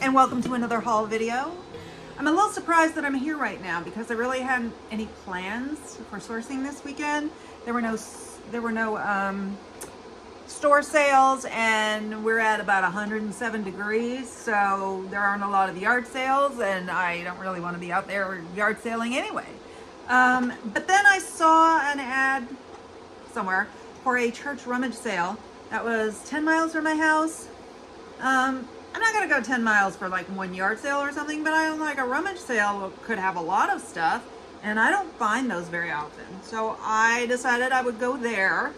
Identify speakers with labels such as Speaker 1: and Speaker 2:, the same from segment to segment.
Speaker 1: and welcome to another haul video. I'm a little surprised that I'm here right now because I really hadn't any plans for sourcing this weekend. There were no store sales, and we're at about 107 degrees, so there aren't a lot of yard sales, and I don't really want to be out there yard sailing anyway. But then I saw an ad somewhere for a church rummage sale that was 10 miles from my house. I'm not gonna go 10 miles for like one yard sale or something, but I like a rummage sale could have a lot of stuff, and I don't find those very often. So I decided I would go there.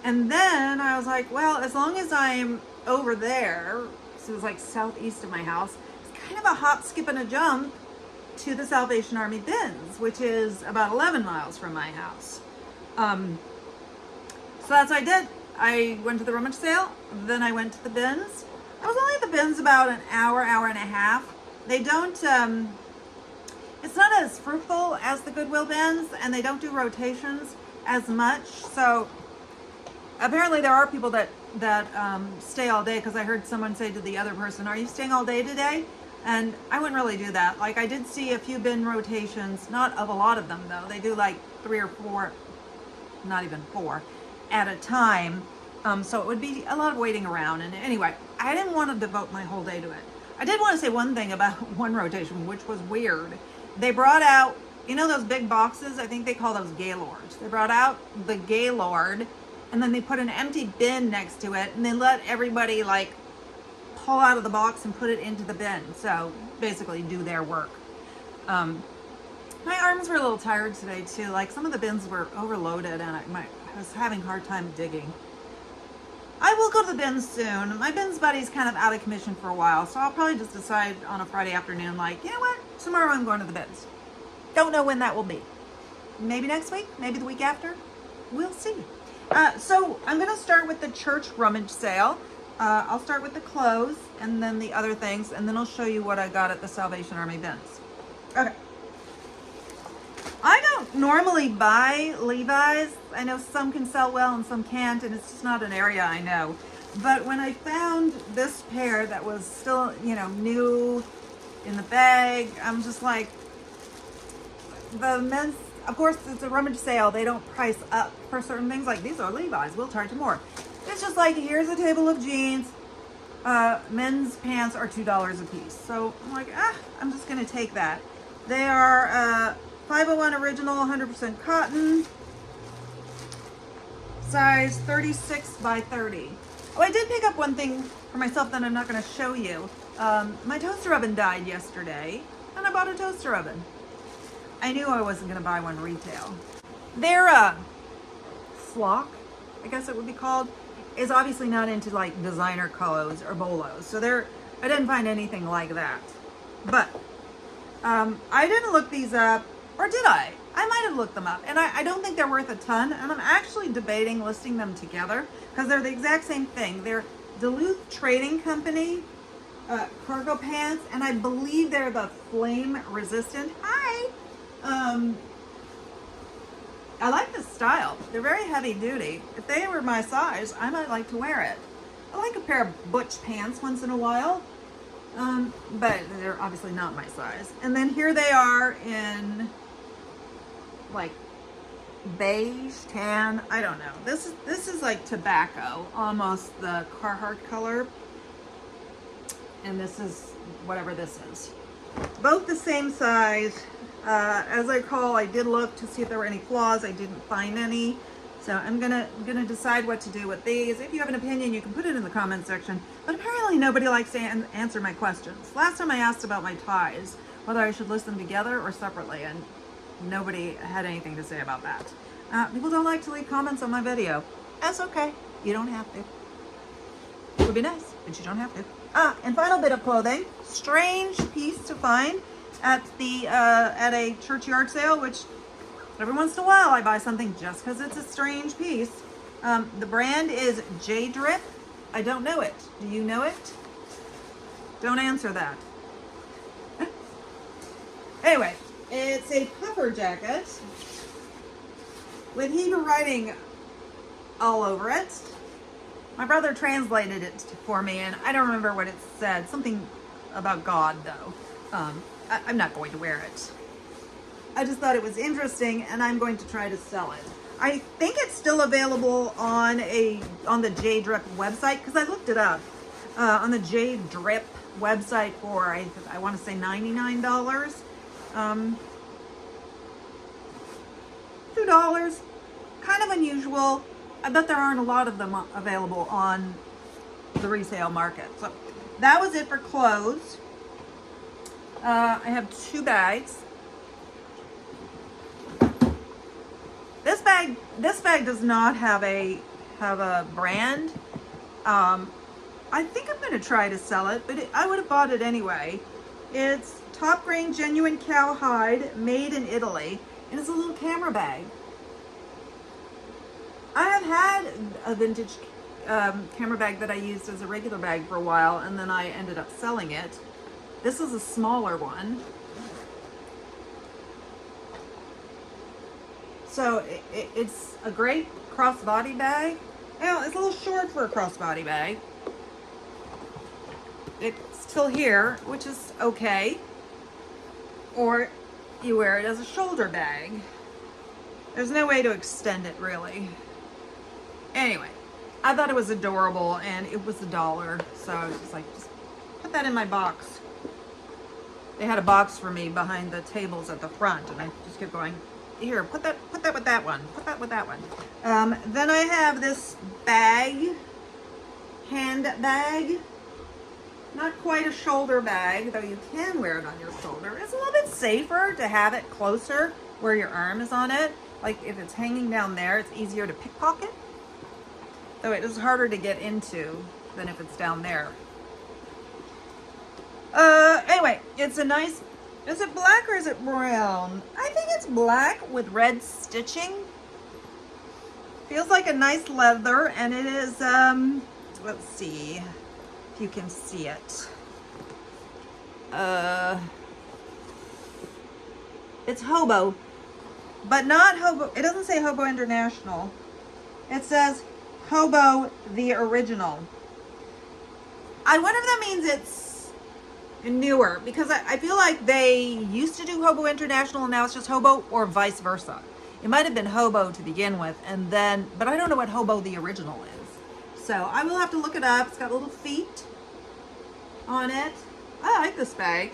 Speaker 1: And then I was like, well, as long as I'm over there, so it was like southeast of my house, it's kind of a hop, skip, and a jump to the Salvation Army bins, which is about 11 miles from my house. So that's what I did. I went to the rummage sale, then I went to the bins. I was only at the bins about an hour and a half. They don't, it's not as fruitful as the Goodwill bins, and they don't do rotations as much. So apparently there are people that stay all day, because I heard someone say to the other person, are you staying all day today? And I wouldn't really do that. Like, I did see a few bin rotations, not of a lot of them though. They do like 3 or 4, not even 4 at a time. So it would be a lot of waiting around. And anyway, I didn't want to devote my whole day to it. I did want to say one thing about one rotation, which was weird. They brought out, you know those big boxes? I think they call those Gaylords. They brought out the Gaylord, and then they put an empty bin next to it, and they let everybody like pull out of the box and put it into the bin. So basically do their work. My arms were a little tired today too. Like, some of the bins were overloaded, and I was having a hard time digging. I will go to the bins soon. My bins buddy's kind of out of commission for a while, so I'll probably just decide on a Friday afternoon, like, you know what? Tomorrow I'm going to the bins. Don't know when that will be. Maybe next week, maybe the week after. We'll see. So I'm going to start with the church rummage sale. I'll start with the clothes and then the other things, and then I'll show you what I got at the Salvation Army bins. Okay. I don't normally buy Levi's. I know some can sell well and some can't, and it's just not an area I know. But when I found this pair that was still, you know, new in the bag, I'm just like, the men's, of course, it's a rummage sale. They don't price up for certain things. Like, these are Levi's, we'll charge you more. It's just like, here's a table of jeans. Men's pants are $2 a piece. So I'm like, I'm just gonna take that. They are 501 original, 100% cotton, size 36 by 30. Oh, I did pick up one thing for myself that I'm not going to show you. My toaster oven died yesterday, and I bought a toaster oven. I knew I wasn't going to buy one retail. Their flock, I guess it would be called, is obviously not into like designer clothes or bolos. So I didn't find anything like that. But I didn't look these up. Or did I? I might have looked them up, and I don't think they're worth a ton, and I'm actually debating listing them together because they're the exact same thing. They're Duluth Trading Company cargo pants, and I believe they're the flame resistant. Hi! I like this style. They're very heavy duty. If they were my size, I might like to wear it. I like a pair of butch pants once in a while. But they're obviously not my size. And then here they are in like beige, tan, I don't know. This is like tobacco, almost the Carhartt color. And this is whatever this is. Both the same size. As I recall, I did look to see if there were any flaws. I didn't find any. So I'm gonna decide what to do with these. If you have an opinion, you can put it in the comment section. But apparently nobody likes to answer my questions. Last time I asked about my ties, whether I should list them together or separately, and nobody had anything to say about that. People don't like to leave comments on my video. That's okay. You don't have to. It would be nice, but you don't have to. And final bit of clothing. Strange piece to find at a church yard sale, which every once in a while I buy something just because it's a strange piece. The brand is J-Drip. I don't know it. Do you know it? Don't answer that. Anyway, it's a puffer jacket with Hebrew writing all over it. My brother translated it for me, and I don't remember what it said. Something about God though. I'm not going to wear it. I just thought it was interesting, and I'm going to try to sell it. I think it's still available on the J Drip website, because I looked it up on the J Drip website for I want to say $99. $2, kind of unusual. I bet there aren't a lot of them available on the resale market. So that was it for clothes. I have 2 bags. This bag does not have a brand. I think I'm going to try to sell it, but I would have bought it anyway. It's top grain genuine cowhide, made in Italy, and it's a little camera bag. I have had a vintage camera bag that I used as a regular bag for a while, and then I ended up selling it. This is a smaller one. So it's a great crossbody bag. Well, it's a little short for a crossbody bag. It's still here, which is okay. Or you wear it as a shoulder bag. There's no way to extend it really. Anyway, I thought it was adorable, and it was $1, so I was just like, just put that in my box. They had a box for me behind the tables at the front, and I just kept going, here, put that with that one, put that with that one. Then I have this bag, hand bag, not quite a shoulder bag, though you can wear it on your shoulder. It's a little bit safer to have it closer where your arm is on it. Like if it's hanging down there, it's easier to pickpocket. Though it is harder to get into than if it's down there. Anyway, it's a nice, is it black or is it brown? I think it's black with red stitching. Feels like a nice leather, and it is, let's see if you can see it. It's Hobo, but not Hobo. It doesn't say Hobo International. It says Hobo the Original. I wonder if that means it's newer, because I feel like they used to do Hobo International and now it's just Hobo, or vice versa. It might have been Hobo to begin with, and then, but I don't know what Hobo the Original is. So I will have to look it up. It's got little feet on it. I like this bag.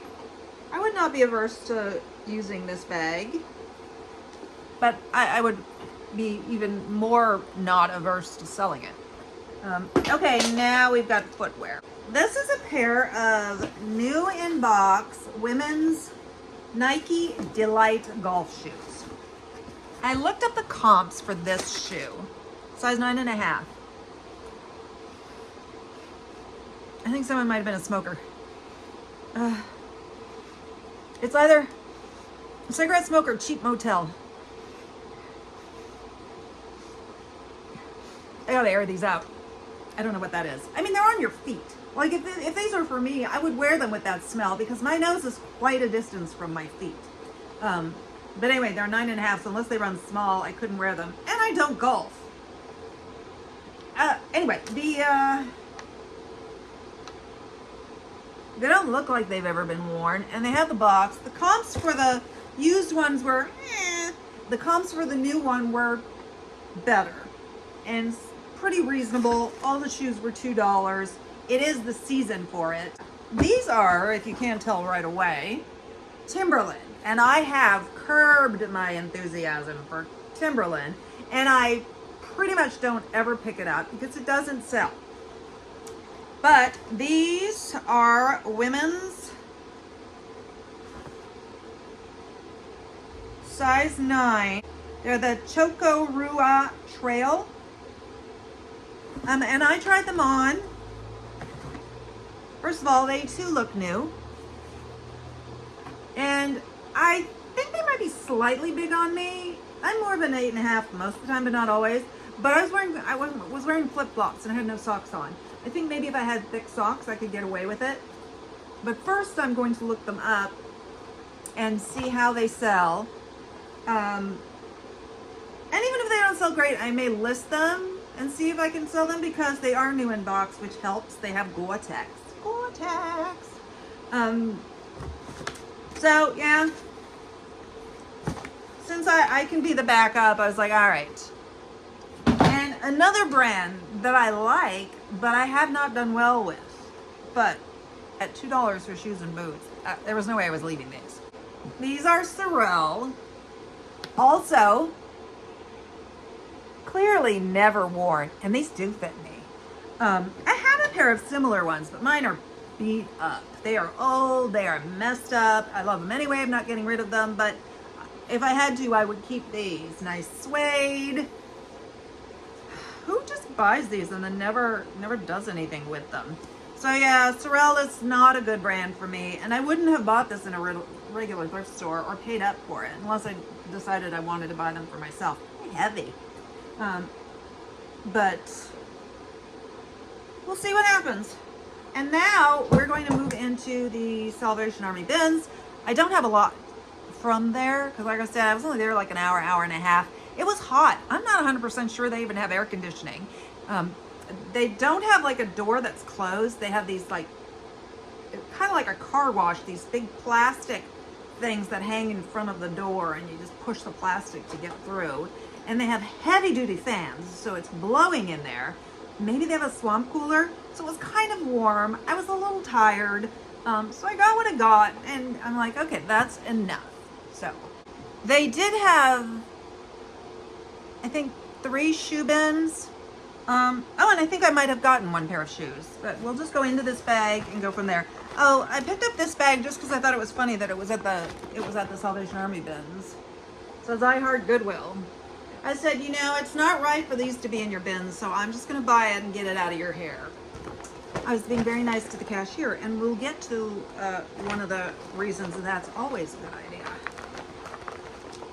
Speaker 1: I would not be averse to using this bag, but I would be even more not averse to selling it. Okay, now we've got footwear. This is a pair of new in box women's Nike Delight golf shoes. I looked up the comps for this shoe, size 9.5. I think someone might have been a smoker. It's either a cigarette smoke or cheap motel. I gotta air these out. I don't know what that is. I mean, they're on your feet. Like if these are for me, I would wear them with that smell, because my nose is quite a distance from my feet. But anyway, they're 9.5, so unless they run small, I couldn't wear them. And I don't golf. Anyway, they don't look like they've ever been worn, and they have the box. The comps for the used ones were, the comps for the new one were better and pretty reasonable. All the shoes were $2. It is the season for it. These are, if you can't tell right away, Timberland. And I have curbed my enthusiasm for Timberland, and I pretty much don't ever pick it up because it doesn't sell. But these are women's size 9. They're the Choco Rua Trail. And I tried them on. First of all, they too look new. And I think they might be slightly big on me. I'm more of an 8.5 most of the time, but not always. But I was wearing flip-flops and I had no socks on. I think maybe if I had thick socks, I could get away with it. But first, I'm going to look them up and see how they sell. And even if they don't sell great, I may list them and see if I can sell them, because they are new in box, which helps. They have Gore-Tex. Gore-Tex. Um, so yeah, since I can be the backup, I was like, all right. And another brand that I like, but I have not done well with, but at $2 for shoes and boots, there was no way I was leaving these. These are Sorel. Also, clearly never worn, and these do fit me. I had a pair of similar ones, but mine are beat up. They are old, they are messed up. I love them anyway, I'm not getting rid of them, but if I had to, I would keep these. Nice suede. Who just buys these and then never does anything with them? So yeah, Sorel is not a good brand for me, and I wouldn't have bought this in a regular thrift store or paid up for it unless I decided I wanted to buy them for myself. They're heavy. But we'll see what happens. And now we're going to move into the Salvation Army bins. I don't have a lot from there because, like I said, I was only there like an hour and a half. It was hot. I'm not 100% sure they even have air conditioning. They don't have like a door that's closed. They have these like, kind of like a car wash, these big plastic things that hang in front of the door, and you just push the plastic to get through. And they have heavy duty fans, so it's blowing in there. Maybe they have a swamp cooler, so it was kind of warm. I was a little tired, so I got what I got, and I'm like, okay, that's enough. So they did have, I think, 3 shoe bins. Oh, and I think I might have gotten 1 pair of shoes, but we'll just go into this bag and go from there. Oh, I picked up this bag just because I thought it was funny that it was at the Salvation Army bins. It says I Heart Goodwill. I said, you know, it's not right for these to be in your bins, so I'm just going to buy it and get it out of your hair. I was being very nice to the cashier, and we'll get to one of the reasons that that's always a good idea.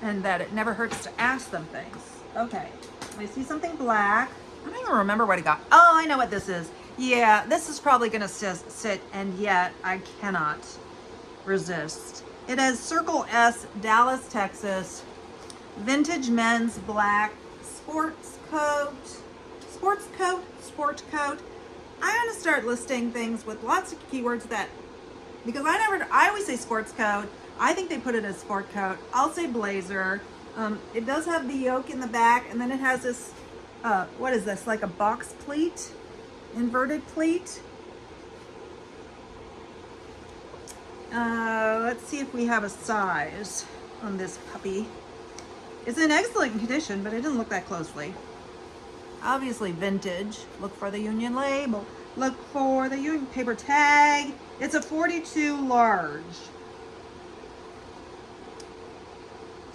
Speaker 1: And that it never hurts to ask them things. Okay, I see something black. I don't even remember what I got. Oh, I know what this is. Yeah, this is probably going to sit, and yet I cannot resist. It has Circle S, Dallas, Texas. Vintage men's black sport coat. I'm going to start listing things with lots of keywords that, because I always say sports coat. I think they put it as sport coat. I'll say blazer. It does have the yoke in the back, and then it has this, what is this, like a box pleat? Inverted pleat? Let's see if we have a size on this puppy. It's in excellent condition, but I didn't look that closely. Obviously vintage. Look for the Union label. Look for the Union paper tag. It's a 42 large.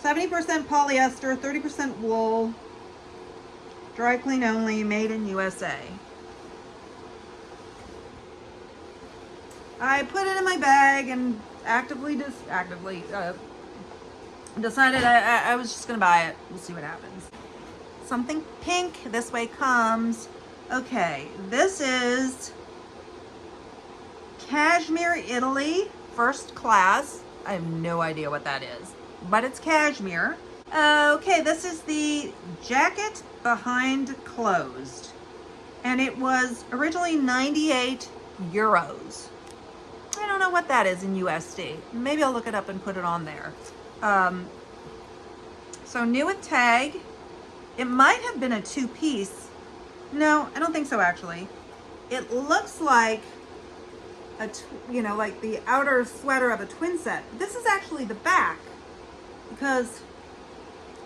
Speaker 1: 70% polyester, 30% wool. Dry clean only, made in USA. I put it in my bag and decided I was just gonna buy it. We'll see what happens. Something pink this way comes. Okay, this is Cashmere, Italy, first class. I have no idea what that is, but it's cashmere. Okay, this is the jacket behind closed, and it was originally 98 euros. I don't know what that is in USD. Maybe I'll look it up and put it on there. So new with tag. It might have been a 2-piece. No, I don't think so actually. It looks like like the outer sweater of a twin set. This is actually the back because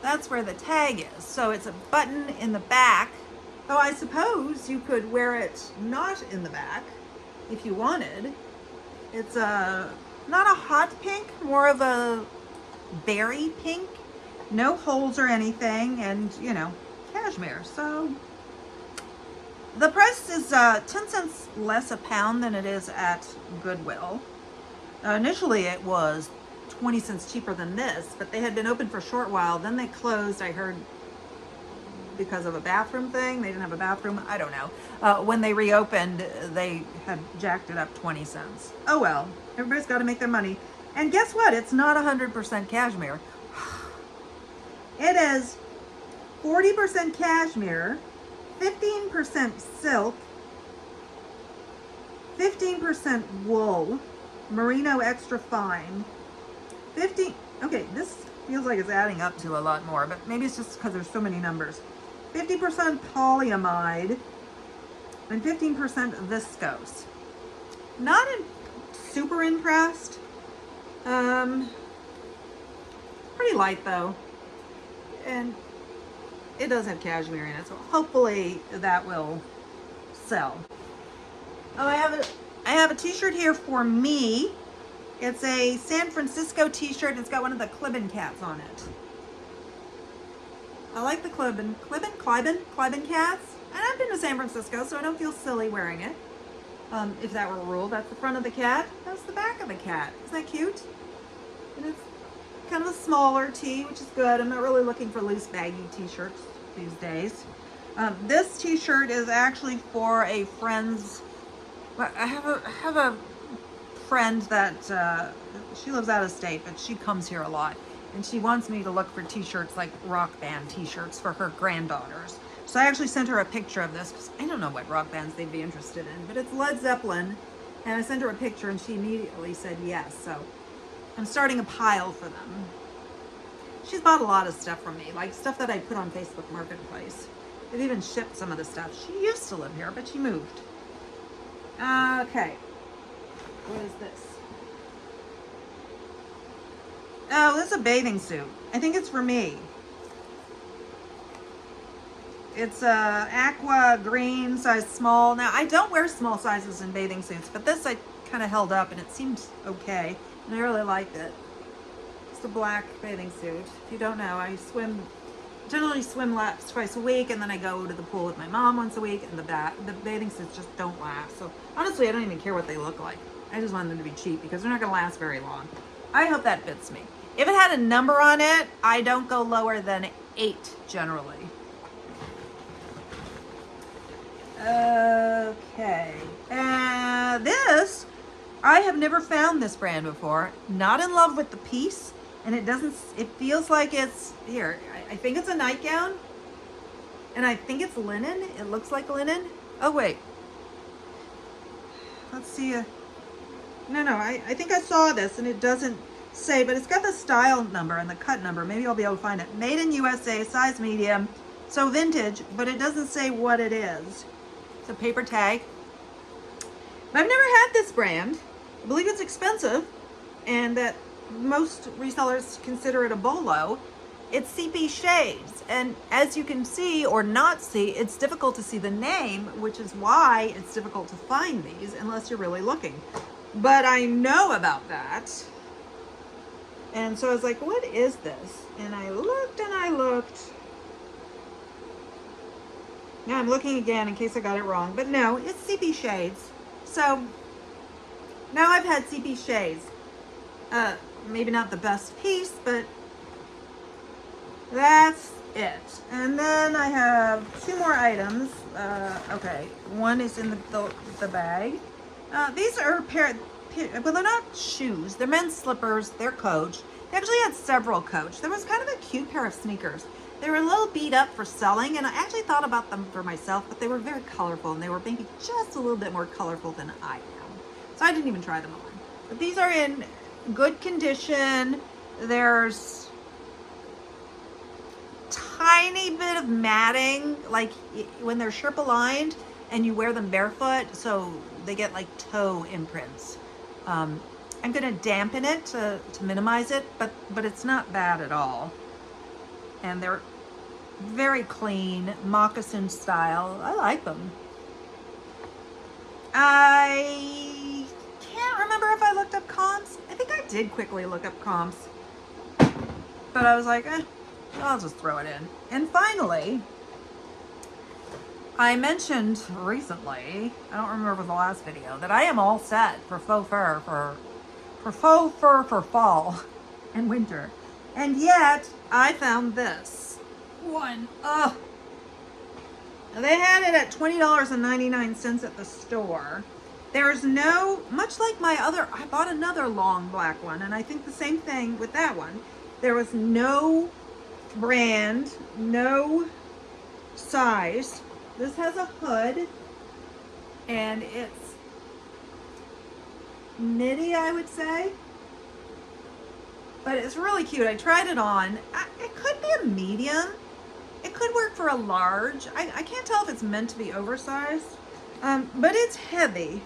Speaker 1: that's where the tag is. So it's a button in the back. Oh, I suppose you could wear it not in the back if you wanted. It's not a hot pink, more of a berry pink. No holes or anything, and cashmere. So the price is 10 cents less a pound than it is at Goodwill. Initially it was 20 cents cheaper than this, but they had been open for a short while. Then they closed, I heard, because of a bathroom thing. They didn't have a bathroom. I don't know. When they reopened, they had jacked it up 20 cents. Oh well, everybody's got to make their money. And guess what? It's not 100% cashmere. It is 40% cashmere, 15% silk, 15% wool, merino extra fine. 50, okay, this feels like it's adding up to a lot more, but maybe it's just because there's so many numbers. 50% polyamide and 15% viscose. Not super impressed. Pretty light though. And it does have cashmere in it, so hopefully that will sell. Oh, I have a t-shirt here for me. It's a San Francisco t-shirt. It's got one of the Clibben cats on it. I like the Clibben cats. And I've been to San Francisco, so I don't feel silly wearing it. If that were a rule, that's the front of the cat. That's the back of the cat. Isn't that cute? And it's kind of a smaller tee, which is good. I'm not really looking for loose baggy t-shirts these days. This t-shirt is actually for a friend's. I have a friend that she lives out of state, but she comes here a lot, and she wants me to look for t-shirts, like rock band t-shirts for her granddaughters. So I actually sent her a picture of this because I don't know what rock bands they'd be interested in, but it's Led Zeppelin, and I sent her a picture and she immediately said yes. So I'm starting a pile for them. She's bought a lot of stuff from me, like stuff that I put on Facebook Marketplace. They've even shipped some of the stuff. She used to live here, but she moved. Okay. What is this? Oh, this is a bathing suit. I think it's for me. It's a aqua green, size small. Now, I don't wear small sizes in bathing suits, but this I kind of held up and it seemed okay. And I really liked it. It's a black bathing suit. If you don't know, I generally swim laps twice a week, and then I go to the pool with my mom once a week, and the bathing suits just don't last. So honestly, I don't even care what they look like. I just want them to be cheap because they're not going to last very long. I hope that fits me. If it had a number on it, I don't go lower than 8 generally. Okay. This, I have never found this brand before. Not in love with the piece, and it feels like it's, here, I think it's a nightgown, and I think it's linen. It looks like linen. Oh, wait. Let's see. No, I think I saw this, and it doesn't say, but it's got the style number and the cut number. Maybe I'll be able to find it. Made in USA, size medium, so vintage, but it doesn't say what it is. It's a paper tag. But I've never had this brand. I believe it's expensive, and that most resellers consider it a bolo. It's CP Shades, and as you can see or not see, it's difficult to see the name, which is why it's difficult to find these unless you're really looking. But I know about that. And so I was like, what is this? And I looked and I looked. Now I'm looking again in case I got it wrong, but no, it's CP Shades. So now I've had CP Shades. Maybe not the best piece, but that's it. And then I have 2 more items. Okay, one is in the bag. These are well, they're not shoes. They're men's slippers. They're Coach. They actually had several Coach. There was kind of a cute pair of sneakers. They were a little beat up for selling, and I actually thought about them for myself, but they were very colorful, and they were maybe just a little bit more colorful than I am. So I didn't even try them on. But these are in good condition. There's tiny bit of matting, like when they're Sherpa lined and you wear them barefoot, so they get like toe imprints. I'm gonna dampen it to minimize it, but it's not bad at all. And they're very clean, moccasin style. I like them. I can't remember if I looked up comps. I think I did quickly look up comps, but I was like, I'll just throw it in. And finally, I mentioned recently, I don't remember the last video, that I am all set for faux fur for fall and winter. And yet, I found this one. Ugh. They had it at $20.99 at the store. There's no, much like my other, I bought another long black one, and I think the same thing with that one. There was no brand, no size. This has a hood, and it's knitty, I would say. But it's really cute. I tried it on. It could be a medium. It could work for a large. I can't tell if it's meant to be oversized, but it's heavy.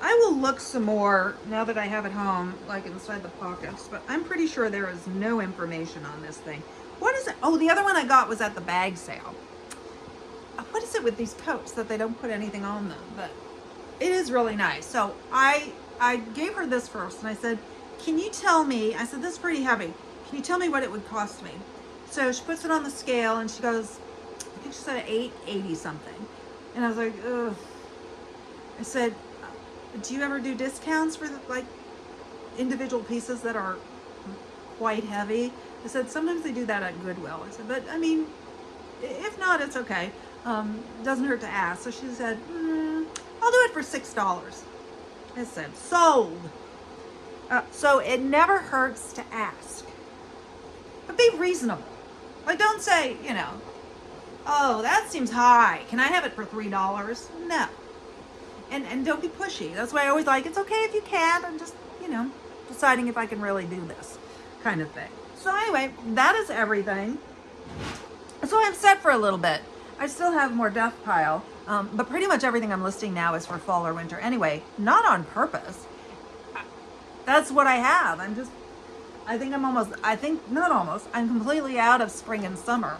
Speaker 1: I will look some more now that I have it home, like inside the pockets, but I'm pretty sure there is no information on this thing. What is it? Oh, the other one I got was at the bag sale. What is it with these coats that they don't put anything on them? But it is really nice. So I gave her this first, and I said, can you tell me, I said, this is pretty heavy. Can you tell me what it would cost me? So she puts it on the scale, and she goes, I think she said $8.80 something. And I was like, ugh. I said, do you ever do discounts for like individual pieces that are quite heavy? I said, sometimes they do that at Goodwill. I said, but I mean, if not, it's okay. Doesn't hurt to ask. So she said, I'll do it for $6. I said, sold. So it never hurts to ask, but be reasonable. Like, don't say, you know, oh, that seems high. Can I have it for $3? No. And don't be pushy. That's why I always like, it's okay if you can't. I'm just, you know, deciding if I can really do this kind of thing. So anyway, that is everything. So I'm set for a little bit. I still have more death pile, but pretty much everything I'm listing now is for fall or winter anyway, not on purpose. That's what I have. I'm completely out of spring and summer.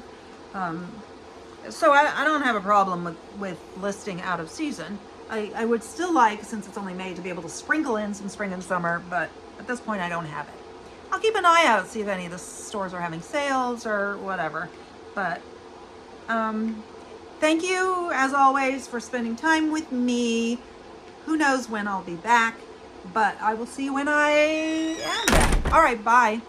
Speaker 1: So I don't have a problem with listing out of season. I would still like, since it's only May, to be able to sprinkle in some spring and summer, but at this point I don't have it. I'll keep an eye out, see if any of the stores are having sales or whatever. But thank you, as always, for spending time with me. Who knows when I'll be back, but I will see you when I am back. All right, bye.